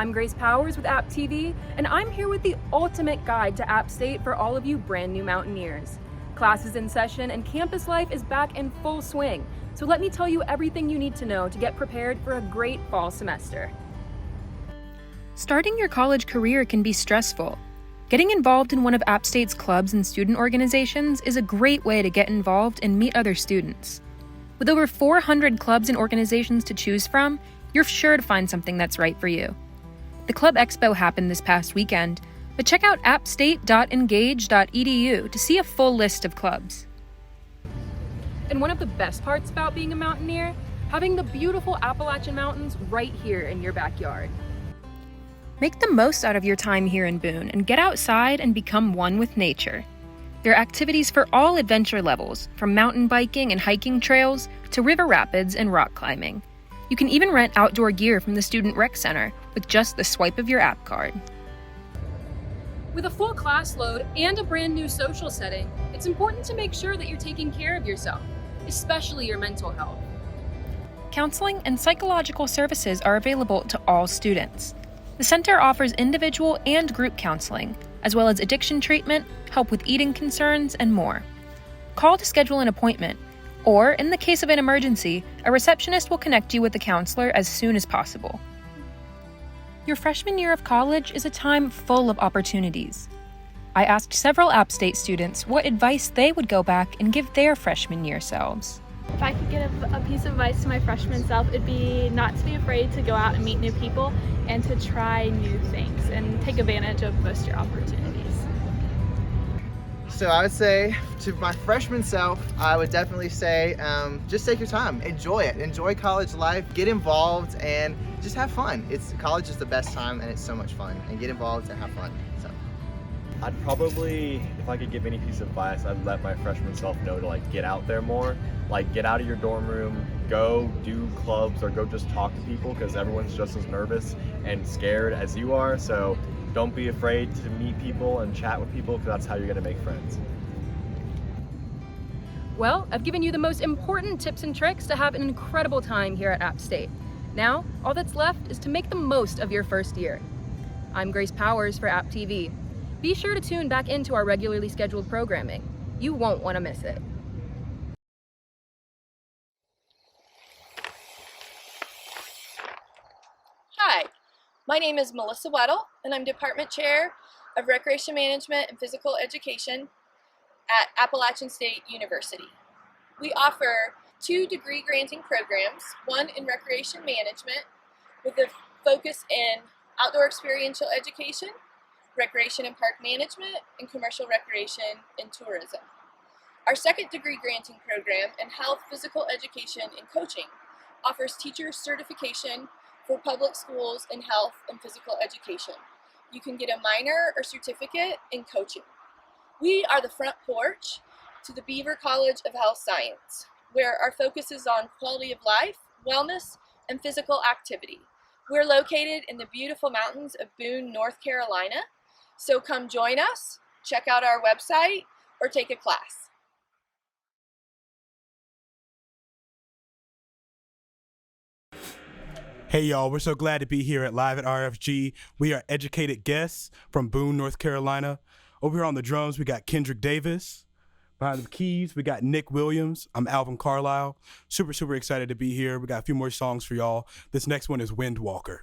I'm Grace Powers with App TV, and I'm here with the ultimate guide to App State for all of you brand new Mountaineers. Class is in session and campus life is back in full swing, so let me tell you everything you need to know to get prepared for a great fall semester. Starting your college career can be stressful. Getting involved in one of App State's clubs and student organizations is a great way to get involved and meet other students. With over 400 clubs and organizations to choose from, you're sure to find something that's right for you. The Club Expo happened this past weekend, but check out appstate.engage.edu to see a full list of clubs. And one of the best parts about being a Mountaineer, having the beautiful Appalachian Mountains right here in your backyard. Make the most out of your time here in Boone and get outside and become one with nature. There are activities for all adventure levels, from mountain biking and hiking trails to river rapids and rock climbing. You can even rent outdoor gear from the Student Rec Center, with just the swipe of your app card. With a full class load and a brand new social setting, it's important to make sure that you're taking care of yourself, especially your mental health. Counseling and psychological services are available to all students. The center offers individual and group counseling, as well as addiction treatment, help with eating concerns, and more. Call to schedule an appointment, or in the case of an emergency, a receptionist will connect you with a counselor as soon as possible. Your freshman year of college is a time full of opportunities. I asked several App State students what advice they would go back and give their freshman year selves. If I could give a piece of advice to my freshman self, it'd be not to be afraid to go out and meet new people and to try new things and take advantage of most of your opportunities. So I would say to my freshman self, I would definitely say just take your time, enjoy it, enjoy college life, get involved, and just have fun. College is the best time, and it's so much fun. And get involved and have fun. So I'd probably, if I could give any piece of advice, I'd let my freshman self know to get out there more, get out of your dorm room, go do clubs or go just talk to people, because everyone's just as nervous and scared as you are. So don't be afraid to meet people and chat with people, because that's how you're going to make friends. Well, I've given you the most important tips and tricks to have an incredible time here at App State. Now, all that's left is to make the most of your first year. I'm Grace Powers for App TV. Be sure to tune back into our regularly scheduled programming. You won't want to miss it. Hi, my name is Melissa Weddle, and I'm Department Chair of Recreation Management and Physical Education at Appalachian State University. We offer 2 degree-granting programs, one in Recreation Management with a focus in Outdoor Experiential Education, Recreation and Park Management, and Commercial Recreation and Tourism. Our second degree-granting program in Health, Physical Education, and Coaching offers teacher certification for public schools in health and physical education. You can get a minor or certificate in coaching. We are the front porch to the Beaver College of Health Science, where our focus is on quality of life, wellness, and physical activity. We're located in the beautiful mountains of Boone, North Carolina, so come join us, check out our website, or take a class. Hey y'all, we're so glad to be here at Live at RFG. We are educated guests from Boone, North Carolina. Over here on the drums, we got Kendrick Davis. Behind the keys, we got Nick Williams. I'm Alvin Carlisle. Super excited to be here. We got a few more songs for y'all. This next one is Windwalker.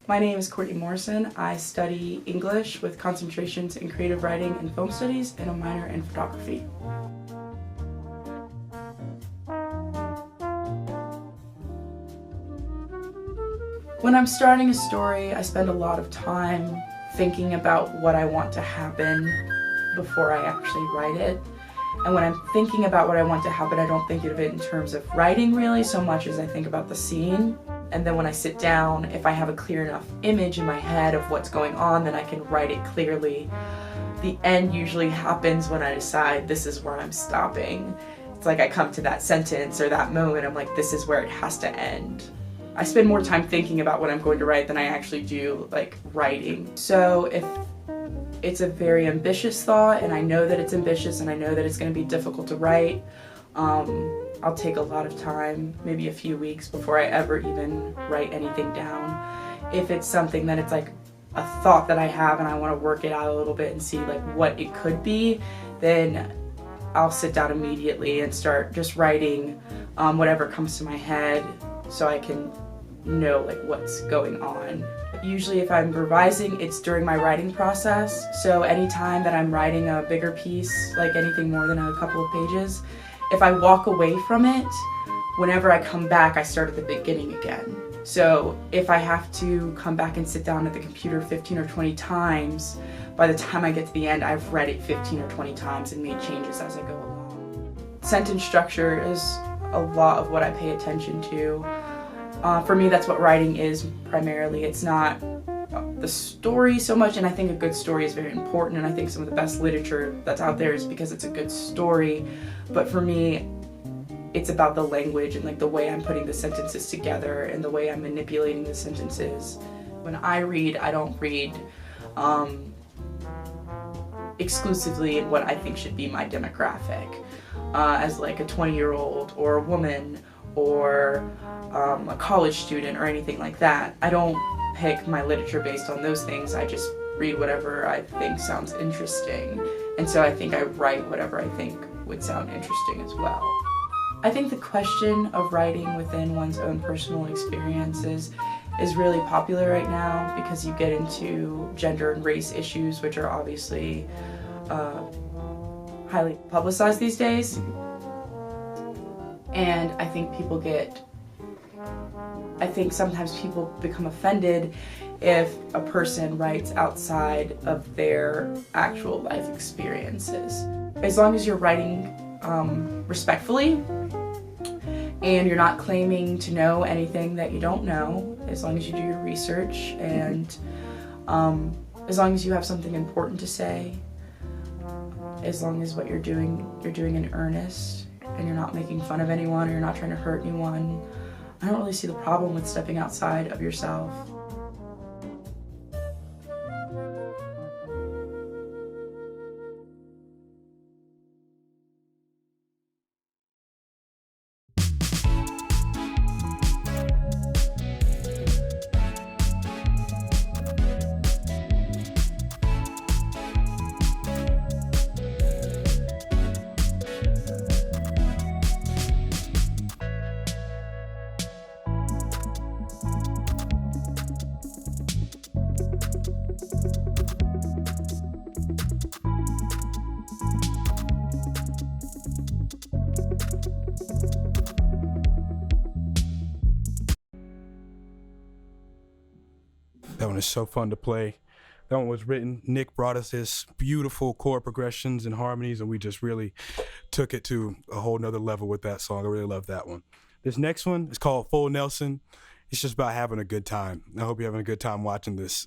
My name is Courtney Morrison. I study English with concentrations in creative writing and film studies and a minor in photography. When I'm starting a story, I spend a lot of time thinking about what I want to happen before I actually write it. And when I'm thinking about what I want to happen, I don't think of it in terms of writing really so much as I think about the scene. And then when I sit down, if I have a clear enough image in my head of what's going on, then I can write it clearly. The end usually happens when I decide this is where I'm stopping. It's like I come to that sentence or that moment, I'm like, this is where it has to end. I spend more time thinking about what I'm going to write than I actually do like writing. So if it's a very ambitious thought and I know that it's ambitious and I know that it's going to be difficult to write, I'll take a lot of time, maybe a few weeks before I ever even write anything down. If it's something that it's like a thought that I have and I want to work it out a little bit and see like what it could be, then I'll sit down immediately and start just writing whatever comes to my head so I can know like what's going on. Usually if I'm revising, it's during my writing process. So anytime that I'm writing a bigger piece, like anything more than a couple of pages, if I walk away from it, whenever I come back, I start at the beginning again. So if I have to come back and sit down at the computer 15 or 20 times, by the time I get to the end, I've read it 15 or 20 times and made changes as I go along. Sentence structure is a lot of what I pay attention to. For me, that's what writing is primarily. It's not the story so much, and I think a good story is very important, and I think some of the best literature that's out there is because it's a good story. But for me, it's about the language and like the way I'm putting the sentences together and the way I'm manipulating the sentences. When I read, I don't read exclusively in what I think should be my demographic, as like a 20-year-old or a woman or a college student or anything like that. I don't pick my literature based on those things. I just read whatever I think sounds interesting. And so I think I write whatever I think would sound interesting as well. I think the question of writing within one's own personal experiences is really popular right now because you get into gender and race issues, which are obviously highly publicized these days. And I think sometimes people become offended if a person writes outside of their actual life experiences. As long as you're writing respectfully and you're not claiming to know anything that you don't know, as long as you do your research and as long as you have something important to say, as long as what you're doing in earnest and you're not making fun of anyone or you're not trying to hurt anyone, I don't really see the problem with stepping outside of yourself. That one is so fun to play. That one was written. Nick brought us his beautiful chord progressions and harmonies, and we just really took it to a whole nother level with that song. I really love that one. This next one is called Full Nelson. It's just about having a good time. I hope you're having a good time watching this.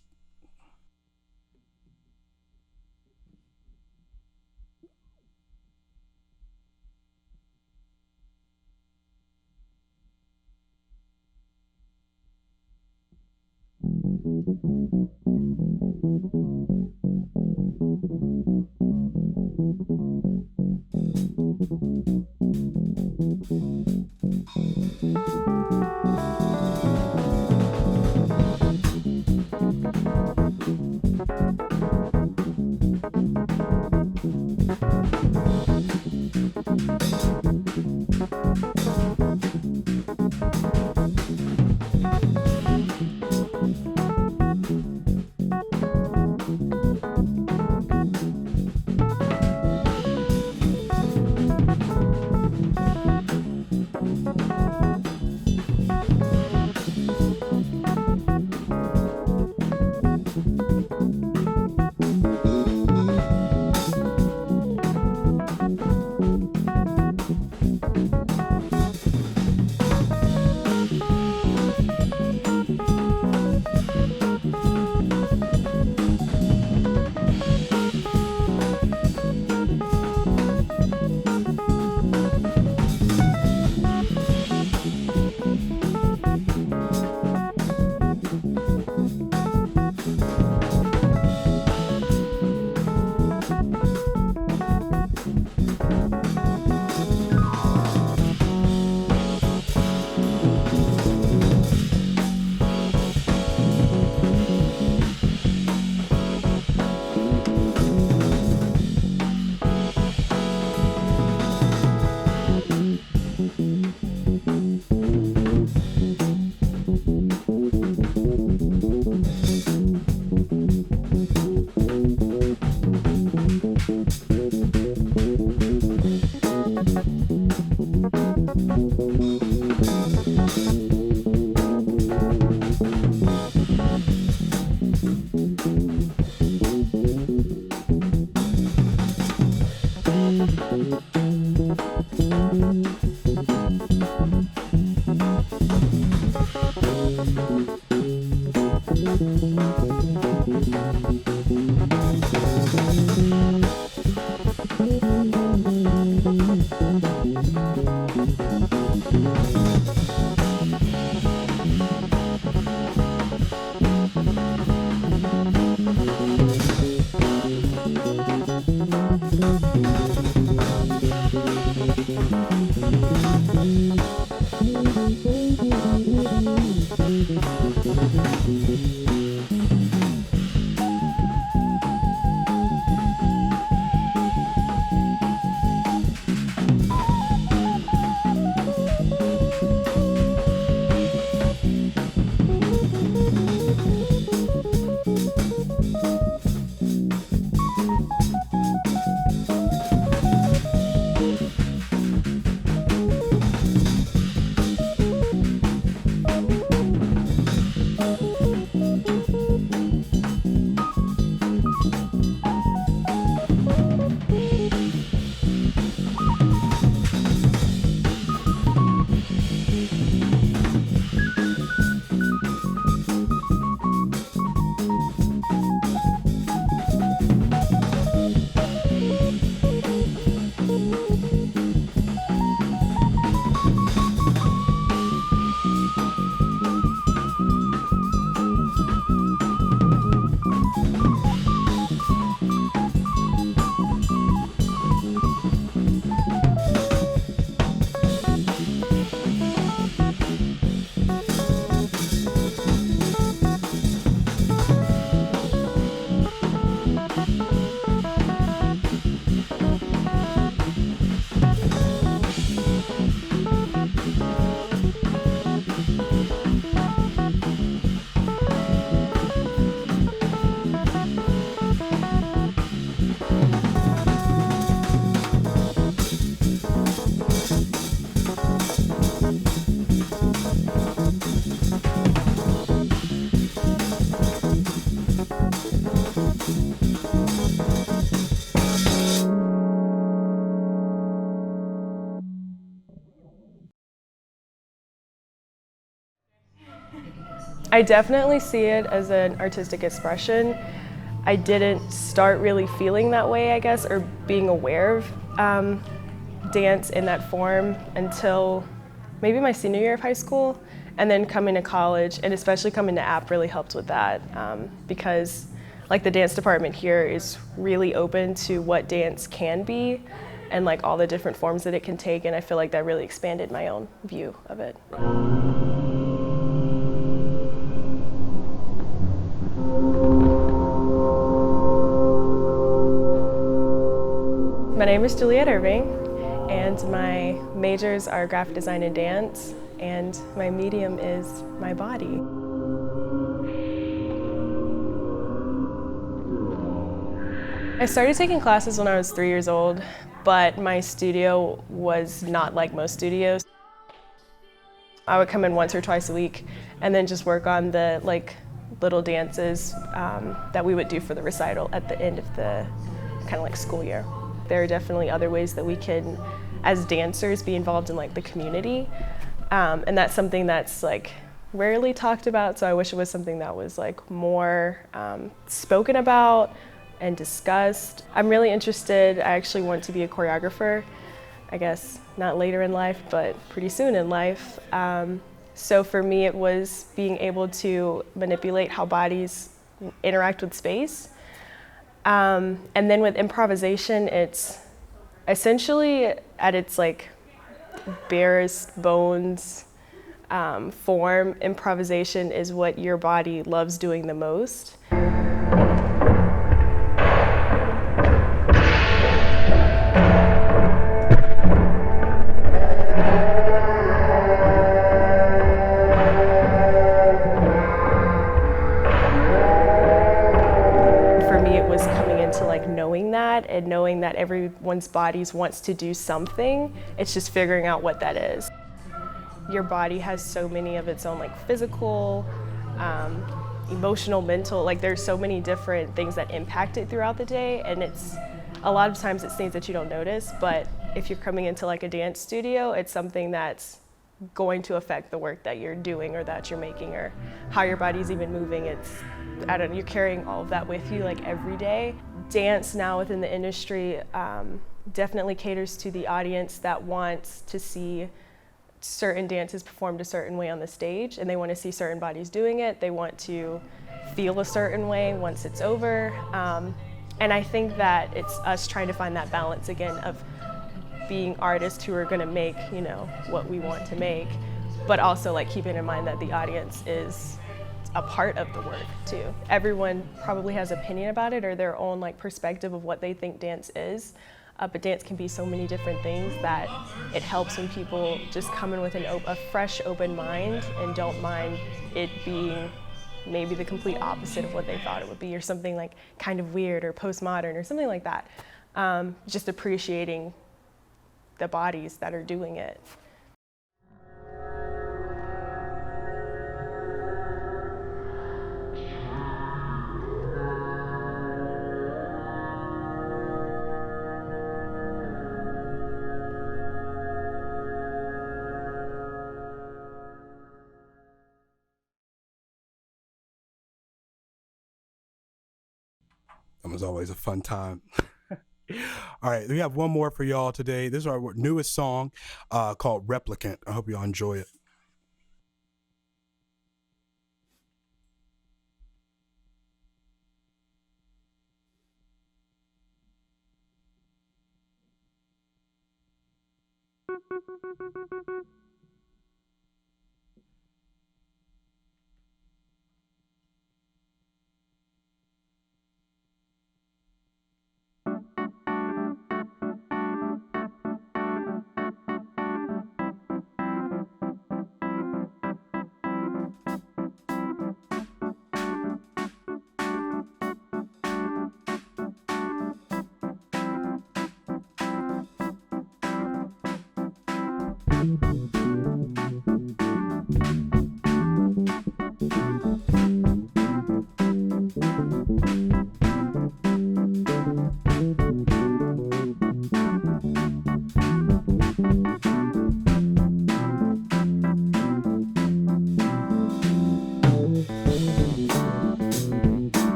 I definitely see it as an artistic expression. I didn't start really feeling that way, I guess, or being aware of dance in that form until maybe my senior year of high school, and then coming to college, and especially coming to App really helped with that because like the dance department here is really open to what dance can be and like all the different forms that it can take, and I feel like that really expanded my own view of it. My name is Juliet Irving, and my majors are graphic design and dance, and my medium is my body. I started taking classes when I was 3 years old, but my studio was not like most studios. I would come in once or twice a week and then just work on the little dances that we would do for the recital at the end of the kind of like school year. There are definitely other ways that we can, as dancers, be involved in like the community, and that's something that's like rarely talked about. So I wish it was something that was like more spoken about and discussed. I'm really interested. I actually want to be a choreographer. I guess not later in life, but pretty soon in life. So for me, it was being able to manipulate how bodies interact with space. And then with improvisation, it's essentially at its like barest bones form, improvisation is what your body loves doing the most. And knowing that everyone's bodies wants to do something, it's just figuring out what that is. Your body has so many of its own like physical, emotional, mental, like there's so many different things that impact it throughout the day, and it's a lot of times it's things that you don't notice, but if you're coming into like a dance studio, it's something that's going to affect the work that you're doing or that you're making or how your body's even moving. I don't know, you're carrying all of that with you like every day. Dance now within the industry definitely caters to the audience that wants to see certain dances performed a certain way on the stage, and they want to see certain bodies doing it. They want to feel a certain way once it's over. And I think that it's us trying to find that balance again of being artists who are going to make, you know, what we want to make, but also like keeping in mind that the audience is a part of the work too. Everyone probably has opinion about it or their own like perspective of what they think dance is, but dance can be so many different things that it helps when people just come in with a fresh, open mind and don't mind it being maybe the complete opposite of what they thought it would be, or something like kind of weird or postmodern or something like that. Just appreciating the bodies that are doing it. It was always a fun time. All right, we have one more for y'all today. This is our newest song called Replicant. I hope y'all enjoy it.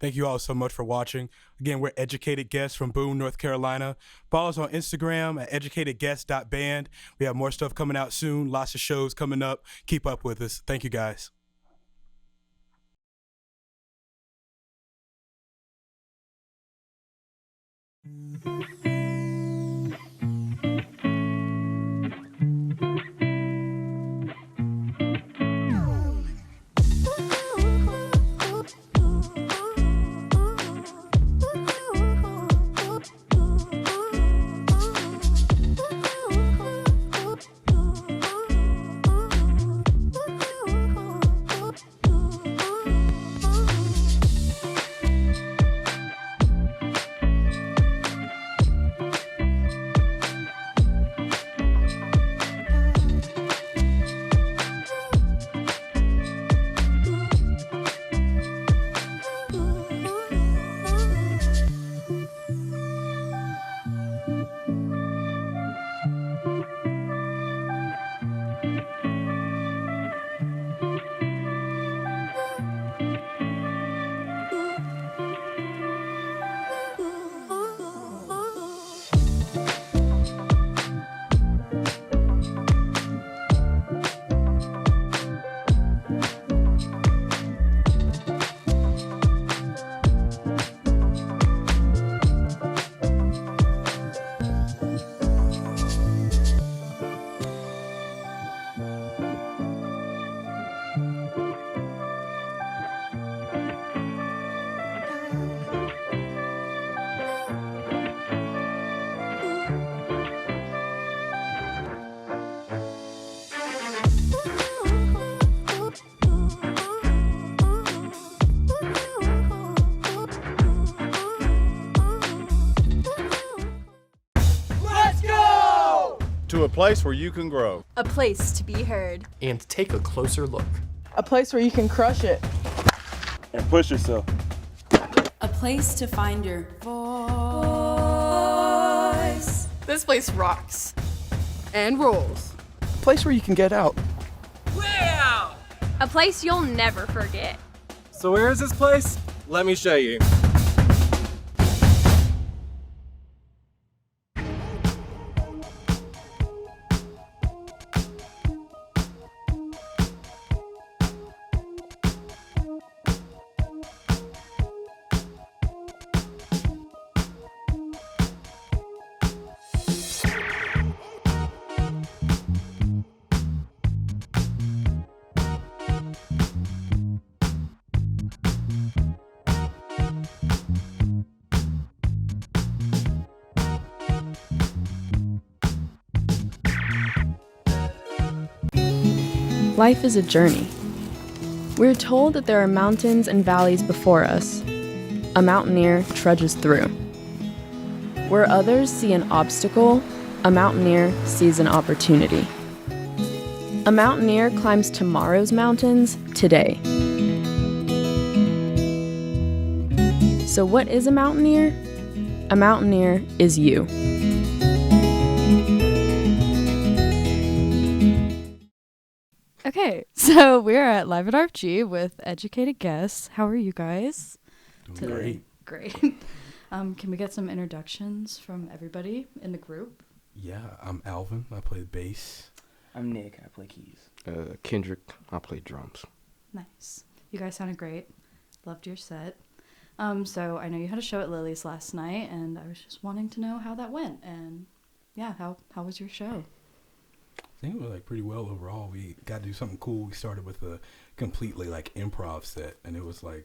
Thank you all so much for watching. Again, we're Educated Guests from Boone, North Carolina. Follow us on Instagram at educatedguests.band. We have more stuff coming out soon, lots of shows coming up. Keep up with us. Thank you, guys. to a place where you can grow. A place to be heard. And take a closer look. A place where you can crush it. And push yourself. A place to find your voice. This place rocks. And rolls. A place where you can get out. Way out! A place you'll never forget. So where is this place? Let me show you. Life is a journey. We're told that there are mountains and valleys before us. A mountaineer trudges through. Where others see an obstacle, a mountaineer sees an opportunity. A mountaineer climbs tomorrow's mountains today. So what is a mountaineer? A mountaineer is you. Okay, so we're at Live at R.F.G. with educated guests. How are you guys? Doing Great. Can we get some introductions from everybody in the group? Yeah, I'm Alvin. I play bass. I'm Nick. I play keys. Kendrick. I play drums. Nice. You guys sounded great. Loved your set. So I know you had a show at Lily's last night, and I was just wanting to know how that went. And yeah, how was your show? I think it went pretty well overall. We got to do something cool. We started with a completely improv set, and it was I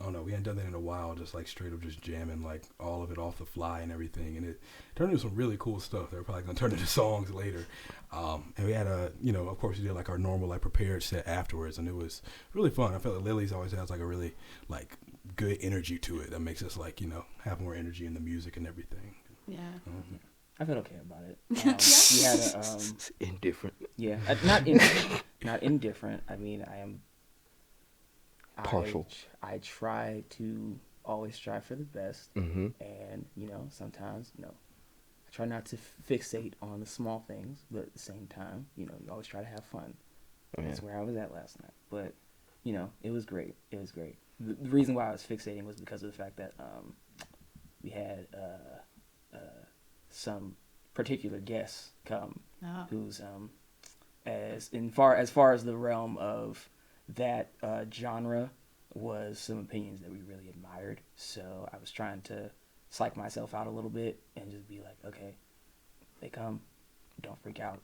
don't know, we hadn't done that in a while, just straight up just jamming all of it off the fly and everything, and it turned into some really cool stuff that we're probably going to turn into songs later. And we had of course we did our normal prepared set afterwards, and it was really fun. I felt like Lily's always has a really good energy to it that makes us have more energy in the music and everything. Yeah. I felt okay about it. We had indifferent. Yeah, not indifferent. I mean, partial. I try to always strive for the best, and sometimes I try not to fixate on the small things, but at the same time, you always try to have fun. Yeah. That's where I was at last night. But it was great. It was great. The reason why I was fixating was because of the fact that we had some particular guests come who's as far as the realm of that genre was some opinions that we really admired. So I was trying to psych myself out a little bit and just be like, okay, they come, don't freak out.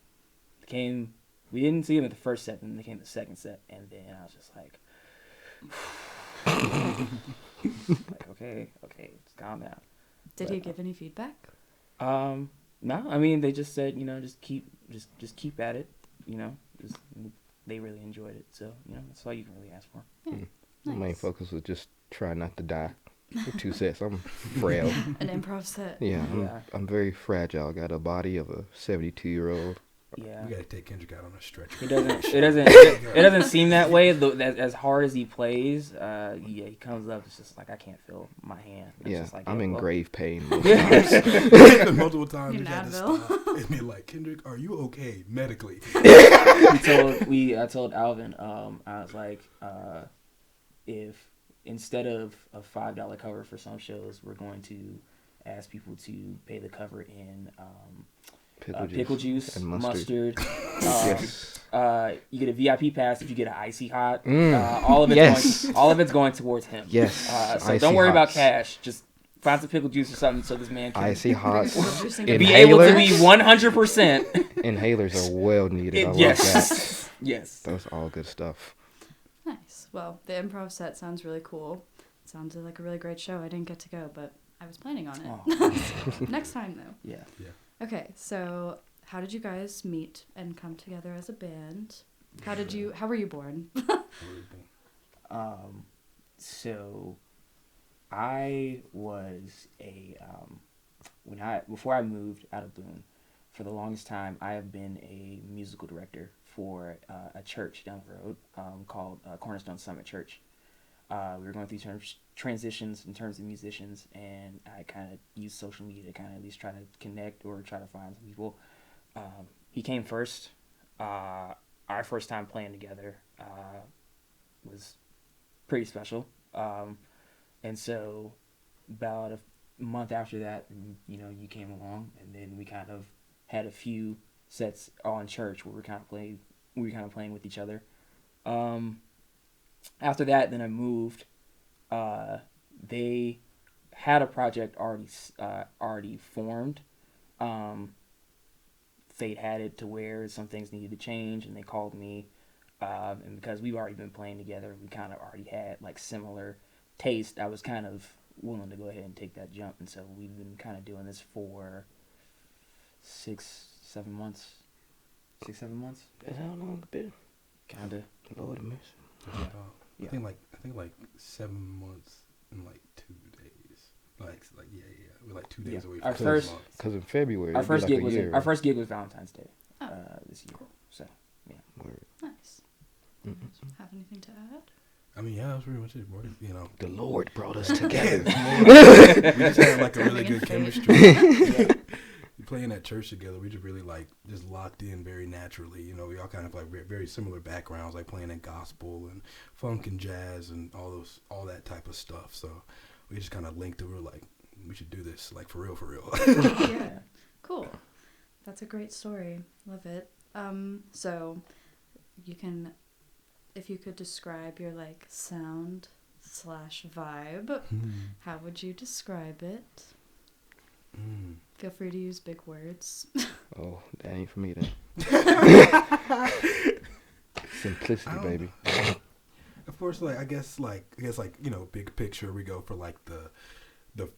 They came, we didn't see them at the first set, and they came the second set, and then I was just like okay, just calm down. Did he give any feedback? No, I mean, they just said, just keep at it, they really enjoyed it. So, that's all you can really ask for. Yeah. Nice. Nice. My main focus was just try not to die. For 2 sets, I'm frail. An improv set. Yeah, I'm very fragile. I got a body of a 72-year-old. Yeah. We gotta take Kendrick out on a stretcher. It doesn't seem that way. As hard as he plays, he comes up. It's just I can't feel my hand. It's just I'm in grave pain. Multiple times we had to stop and be like, Kendrick, are you okay medically? I told Alvin, I was like, if instead of a $5 cover for some shows, we're going to ask people to pay the cover in pickle juice and mustard. Yes. You get a VIP pass if you get an icy hot. All of it's going towards him. Yes. So don't worry about cash. Just find some pickle juice or something so this man can icy hots. Be able to be 100%. Inhalers are well needed. I love that. Yes. That's all good stuff. Nice. Well, the improv set sounds really cool. It sounded like a really great show. I didn't get to go, but I was planning on it. Next time, though. Yeah. Okay, so how did you guys meet and come together as a band? How were you born? So I was before I moved out of Boone, for the longest time, I have been a musical director for a church down the road called Cornerstone Summit Church. We were going through transitions in terms of musicians, and I kind of used social media to kind of at least try to connect or try to find some people. He came first. Our first time playing together was pretty special. And so about a month after that, you know, you came along, and then we kind of had a few sets all in church where we were kind of playing with each other. After that, then I moved. They had a project already formed. Fate had it to where some things needed to change, and they called me. And because we've already been playing together, we kind of already had like similar taste. I was kind of willing to go ahead and take that jump, and so we've been kind of doing this for 6-7 months. 6-7 months. That's how long it's been. Kinda. Lord have mercy. I think like 7 months and like 2 days. We're like 2 days away. Our first, because in February, our first gig was Valentine's Day this year. Cool. So yeah. Word. Nice. Have anything to add? I mean, yeah, that's pretty much it. You know, the Lord brought us together. We just had like a really good chemistry. Yeah. Playing at church together, we just really like just locked in very naturally. You know, we all kind of like very similar backgrounds, like playing in gospel and funk and jazz and all that type of stuff. So we just kind of linked it. We were like, we should do this, like for real. Yeah, cool. That's a great story. Love it. So you can, if you could describe your like sound / vibe, how would you describe it? Feel free to use big words. Oh, that ain't for me then. Simplicity, baby. Of course, I guess you know, big picture, we go for like the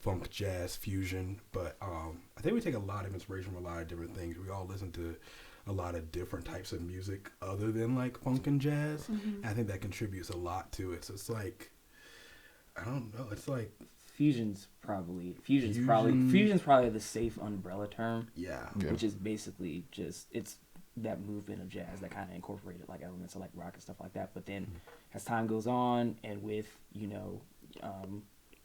funk jazz fusion, but I think we take a lot of inspiration from a lot of different things. We all listen to a lot of different types of music other than like funk and jazz. And I think that contributes a lot to it. So it's like, I don't know, it's like Fusion's probably the safe umbrella term. Yeah. Which is basically just, it's that movement of jazz that kind of incorporated like elements of like rock and stuff like that. But then as time goes on, and with, you know,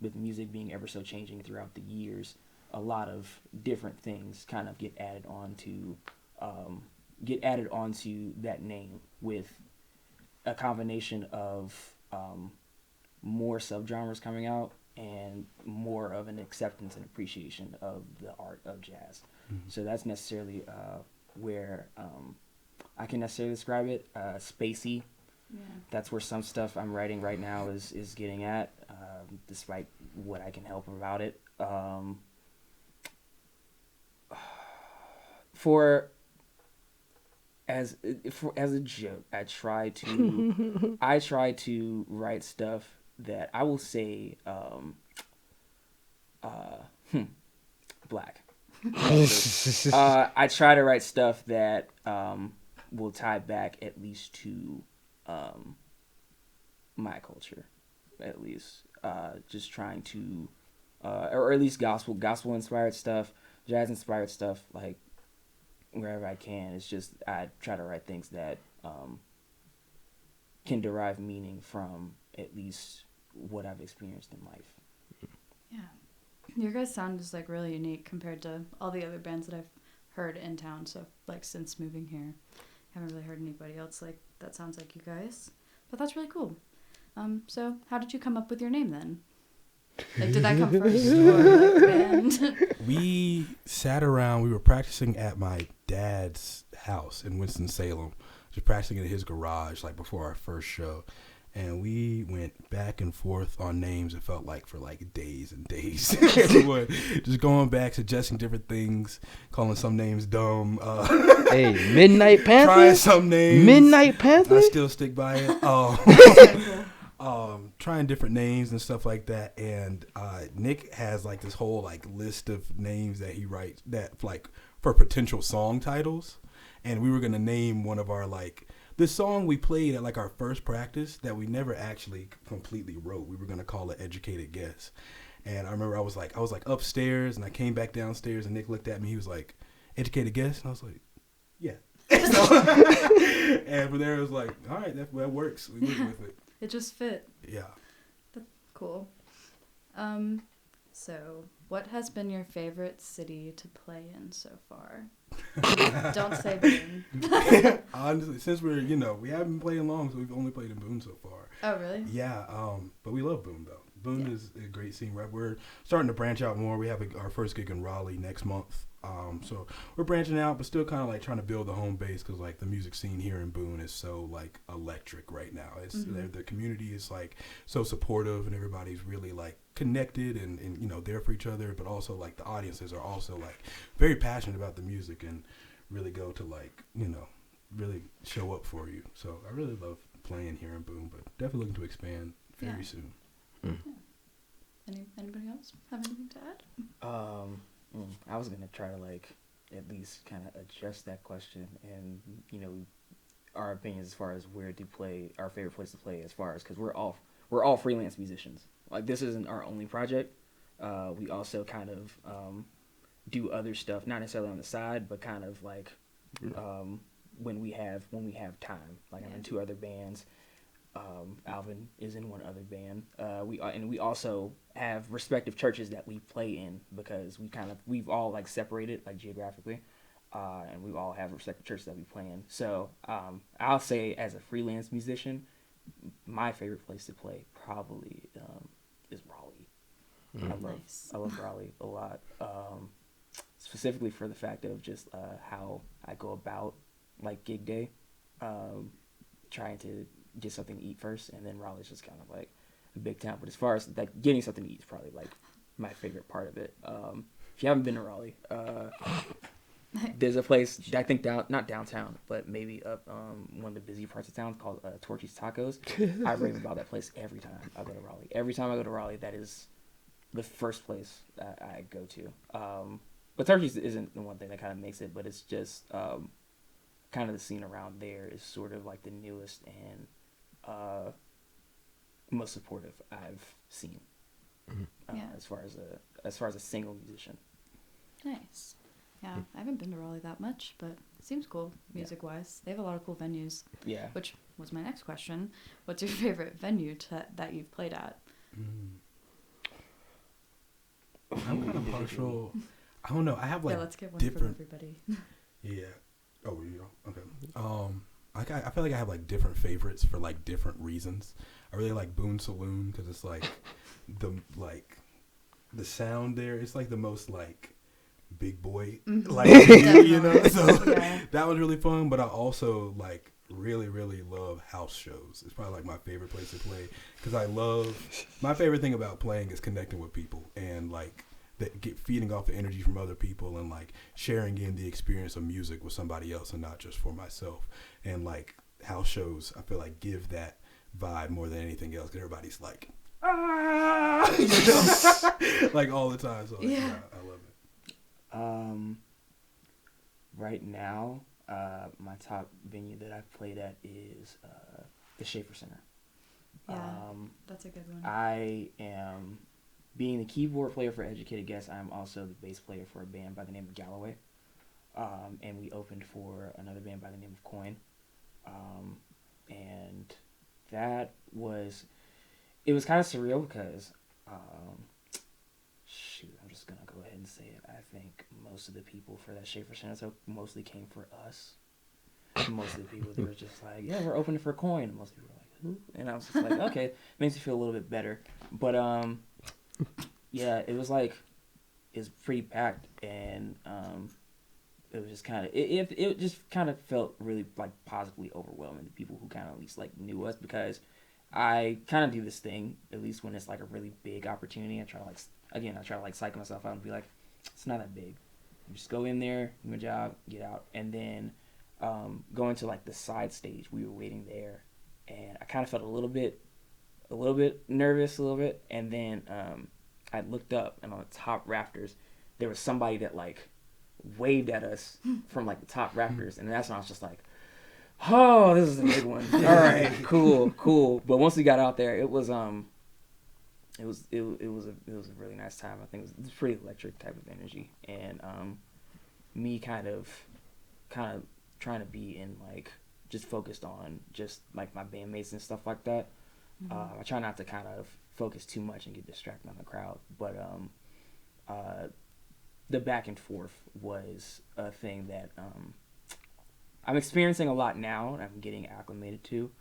with music being ever so changing throughout the years, a lot of different things kind of get added onto that name, with a combination of more subgenres coming out and more of an acceptance and appreciation of the art of jazz. So that's necessarily where I can necessarily describe it. Spacey. Yeah. That's where some stuff I'm writing right now is getting at, despite what I can help about it. As a joke, I try to write stuff that I will say black. I try to write stuff that will tie back at least to my culture, at least. Just trying to, or at least gospel inspired stuff, jazz inspired stuff, like wherever I can. It's just I try to write things that can derive meaning from at least what I've experienced in life. Yeah. Your guys' sound is like really unique compared to all the other bands that I've heard in town. So like since moving here, I haven't really heard anybody else like that sounds like you guys. But that's really cool. So how did you come up with your name then? Like, did that come first or like band? We sat around. We were practicing at my dad's house in Winston-Salem. Just practicing in his garage, like before our first show. And we went back and forth on names, it felt like, for like days and days. Just going back, suggesting different things, calling some names dumb. Hey, Midnight Panther? Trying some names. Midnight Panther? I still stick by it. Trying different names and stuff like that. And Nick has like this whole like list of names that he writes that like for potential song titles. And we were going to name one of our like, this song we played at like our first practice that we never actually completely wrote. We were going to call it Educated Guess. And I remember I was like upstairs, and I came back downstairs, and Nick looked at me. He was like, educated guess? And I was like, yeah. So, and from there it was like, all right, that works. We went with it. It just fit. Yeah. That's cool. So what has been your favorite city to play in so far? Don't say Boone. Honestly, since we haven't been playing long, so we've only played in Boone so far. Oh, really? Yeah, but we love Boone, though. Boone is a great scene, right? We're starting to branch out more. We have our first gig in Raleigh next month. So we're branching out, but still kind of like trying to build the home base because like the music scene here in Boone is so like electric right now. It's the community is like so supportive and everybody's really like connected and there for each other, but also like the audiences are also like very passionate about the music and really go to like really show up for you. So I really love playing here in Boone, but definitely looking to expand very soon. Anybody else have anything to add? I was gonna try to like at least kind of adjust that question and our opinions as far as where to play, our favorite place to play, as far as because we're all freelance musicians. Like this isn't our only project. We also kind of do other stuff, not necessarily on the side, but kind of like when we have time. Like I'm in 2 other bands. Alvin is in 1 other band. We also have respective churches that we play in because we've all like separated like geographically, and we all have respective churches that we play in. So I'll say as a freelance musician, my favorite place to play probably is Raleigh. I love Raleigh a lot, specifically for the fact of just how I go about like gig day, trying to get something to eat first, and then Raleigh's just kind of like a big town. But as far as like getting something to eat is probably like my favorite part of it. If you haven't been to Raleigh, there's a place I think not downtown, but maybe up one of the busy parts of town called Torchy's Tacos. I rave about that place every time I go to Raleigh. Every time I go to Raleigh, that is the first place that I go to. But Torchy's isn't the one thing that kind of makes it, but it's just kind of the scene around there is sort of like the newest and most supportive I've seen. As far as a single musician. Nice. Yeah, I haven't been to Raleigh that much, but it seems cool music-wise. They have a lot of cool venues. Yeah. Which was my next question. What's your favorite venue that you've played at? I'm kind of partial. I don't know. I have like let's get one different. From everybody. Yeah. Oh, okay. I feel like I have like different favorites for like different reasons. I really like Boone Saloon because it's like the sound there. It's like the most like big boy like So that was really fun. But I also like really love house shows. It's probably like my favorite place to play because my favorite thing about playing is connecting with people and like feeding off the energy from other people and like sharing in the experience of music with somebody else and not just for myself. And like house shows, I feel like give that vibe more than anything else because everybody's like like all the time. So like, I love it. Right now, my top venue that I've played at is the Schaefer Center. Yeah, that's a good one. I am, being the keyboard player for Educated Guess, I'm also the bass player for a band by the name of Galloway. And we opened for another band by the name of Coin. And it was kind of surreal because, I'm just going to go ahead and say it. I think most of the people for that Schaefer Center mostly came for us. Most of the people, they were just like, yeah, we're opening for Coin. And most people were like, who? And I was just like, okay, makes me feel a little bit better. But, yeah, it was pretty packed, and it was just kind of it just kind of felt really like positively overwhelming to people who kind of at least like knew us, because I kind of do this thing, at leleast when it's like a really big opportunity. I try to like psych myself out and be like, it's not that big. Just go in there, do my job, get out. And then going to like the side stage, we were waiting there, and I kind of felt a little bit nervous, and then I looked up, and on the top rafters, there was somebody that like waved at us from like the top rafters, and that's when I was just like, oh, this is a big one. All right, cool. But once we got out there, it was a really nice time. I think it was a pretty electric type of energy, and me kind of trying to be in like just focused on just like my bandmates and stuff like that. I try not to kind of focus too much and get distracted on the crowd, but the back and forth was a thing that I'm experiencing a lot now and I'm getting acclimated to,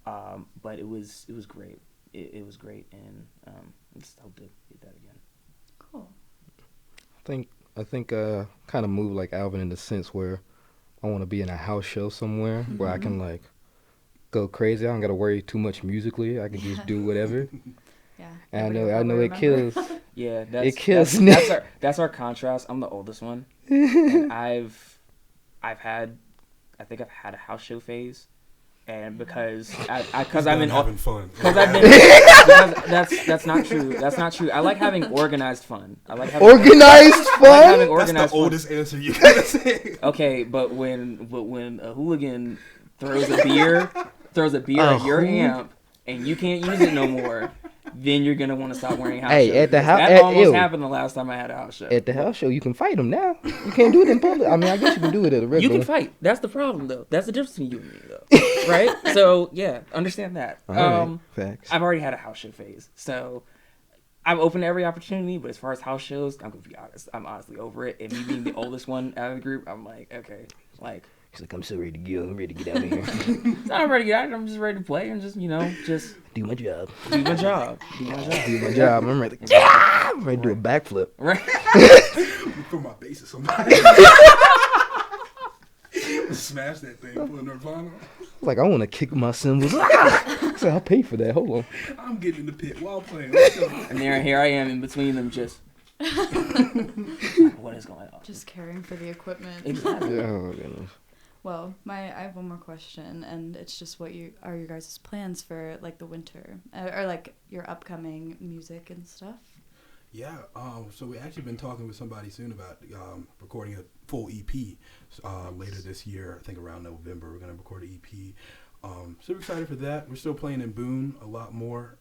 but it was great. It was great, and I just hope to get that again. Cool. I think kind of move like Alvin in the sense where I want to be in a house show somewhere where I can like go crazy. I don't got to worry too much musically. I can just do whatever. Yeah. And I know it kills. Yeah, it kills. That's our contrast. I'm the oldest one, and I've had a house show phase. And because I'm in having fun. Because that's not true. That's not true. I like having organized fun. I like having organized fun. I like having organized That's the fun. oldest answer you gotta say. Okay, but when a hooligan throws a beer at your amp and you can't use it no more, then you're gonna want to stop wearing house shows. At the house, that almost happened the last time I had a house show. At the house show, you can fight them now. You can't do it in public. I mean, I guess you can do it at a regular. You can fight. That's the problem, though. That's the difference between you and me, though. Right? So yeah, understand that. Right. Facts. I've already had a house show phase, so I'm open to every opportunity. But as far as house shows, I'm gonna be honest. I'm honestly over it. And me being the oldest one out of the group, I'm like, okay, like. He's like, I'm so ready to go. I'm ready to get out of here. It's not ready to get out of here. I'm just ready to play and just do my job. Do my job. I'm ready. I'm ready to do a backflip. Right. Throw my bass at somebody. Smash that thing. Pull a Nirvana. Like, I want to kick my cymbals. So I'll pay for that. Hold on. I'm getting in the pit while playing. And here I am in between them, just. What is going on? Just caring for the equipment. Exactly. Oh goodness. Well, I have one more question, and it's just what are your guys' plans for like the winter, or like your upcoming music and stuff? Yeah, so we actually been talking with somebody soon about recording a full EP later this year. I think around November we're gonna record an EP. Super excited for that. We're still playing in Boone a lot more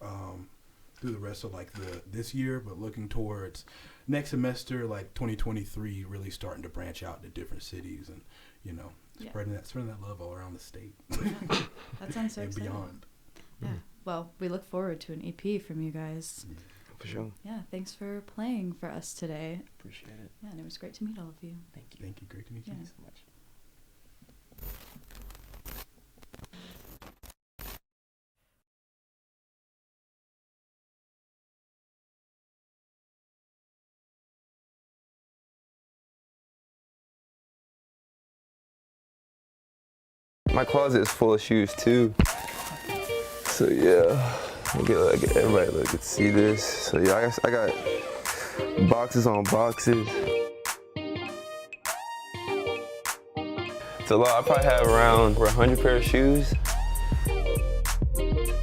through the rest of like this year, but looking towards next semester, like 2023, really starting to branch out to different cities and spreading that love all around the state. That sounds so and exciting. beyond. Yeah. Well, we look forward to an EP from you guys. Yeah. For sure. Yeah. Thanks for playing for us today. Appreciate it. Yeah, and it was great to meet all of you. Thank you. Thank you. Great to meet you. Thank you so much. My closet is full of shoes too. So yeah, everybody look and see this. So yeah, I got boxes on boxes. It's a lot. I probably have around 100 pair of shoes.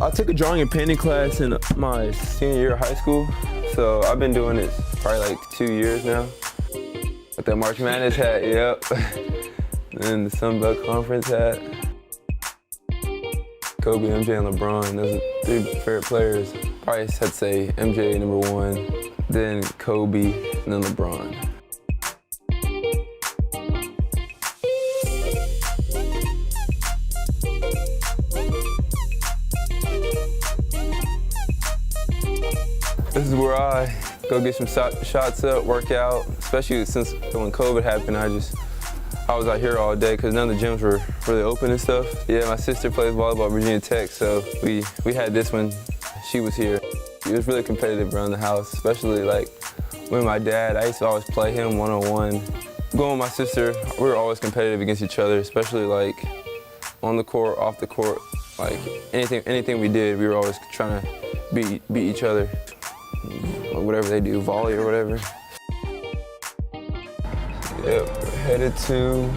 I took a drawing and painting class in my senior year of high school. So I've been doing it probably like 2 years now. With that March Madness hat, yep. And the Sun Belt Conference hat. Kobe, MJ, and LeBron, those are 3 favorite players. Probably I'd say MJ number 1, then Kobe, and then LeBron. This is where I go get some shots up, work out, especially since when COVID happened, I was out here all day because none of the gyms were really open and stuff. Yeah, my sister plays volleyball at Virginia Tech, so we had this when she was here. It was really competitive around the house, especially like with my dad. I used to always play him one-on-one. Going with my sister, we were always competitive against each other, especially like on the court, off the court. Like anything we did, we were always trying to beat each other. Whatever they do, volley or whatever. Yeah, we're headed to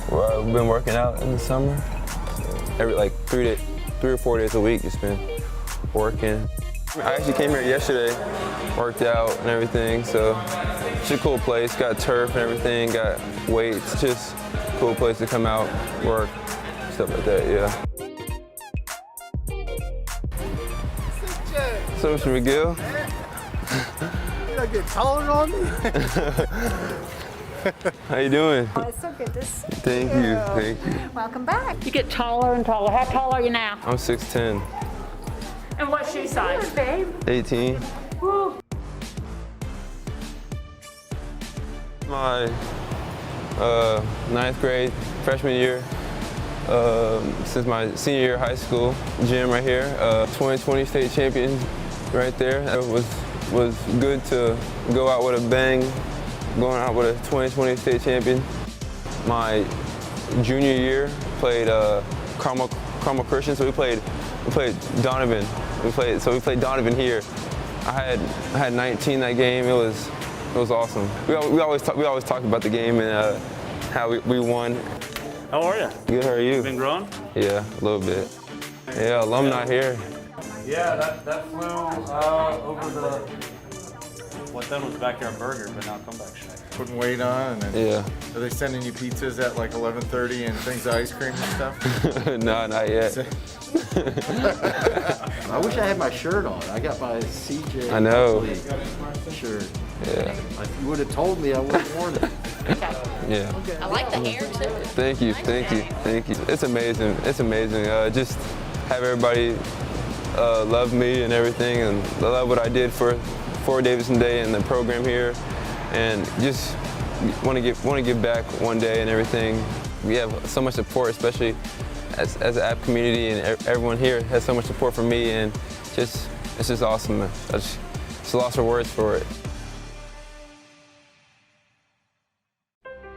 where I've been working out in the summer. Every like 3 or 4 days a week, just been working. I actually came here yesterday, worked out and everything, so it's a cool place. Got turf and everything, got weights, just a cool place to come out, work, stuff like that, yeah. So, Mr. McGill. You don't get taller on me? How you doing? Oh, it's so good to see you. Thank you. Welcome back. You get taller and taller. How tall are you now? I'm 6'10". And what shoe size? Babe. 18. Woo. My 9th grade, freshman year, since my senior year of high school. Gym right here, 2020 state champion right there. It was good to go out with a bang, going out with a 2020 state champion. My junior year, played Carmel Christian, so we played Donovan. We played Donovan here. I had 19 that game. It was awesome. We always talk about the game and how we won. How are you? Good. How are you? Been growing? Yeah, a little bit. Yeah, alumni here. Yeah, that flew over the. What then was Backyard Burger, but now Comeback Shack. Putting weight on, and yeah. Are they sending you pizzas at like 11:30 and things of ice cream and stuff? No, not yet. I wish I had my shirt on. I got my CJ. I know. Shirt. Yeah. If you would have told me, I would have worn it. Yeah. I like the hair too. Thank you. It's amazing. Just have everybody love me and everything, and I love what I did for Davidson Day and the program here, and just want to give back one day and everything. We have so much support, especially as the app community, and everyone here has so much support for me, and it's just awesome. It's a loss of words for it.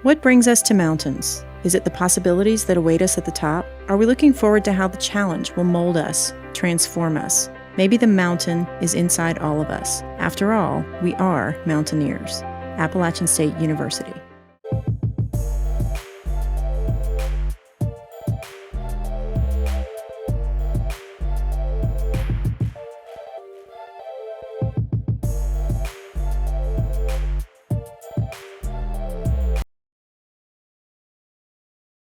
What brings us to mountains? Is it the possibilities that await us at the top? Are we looking forward to how the challenge will mold us, transform us? Maybe the mountain is inside all of us. After all, we are mountaineers. Appalachian State University.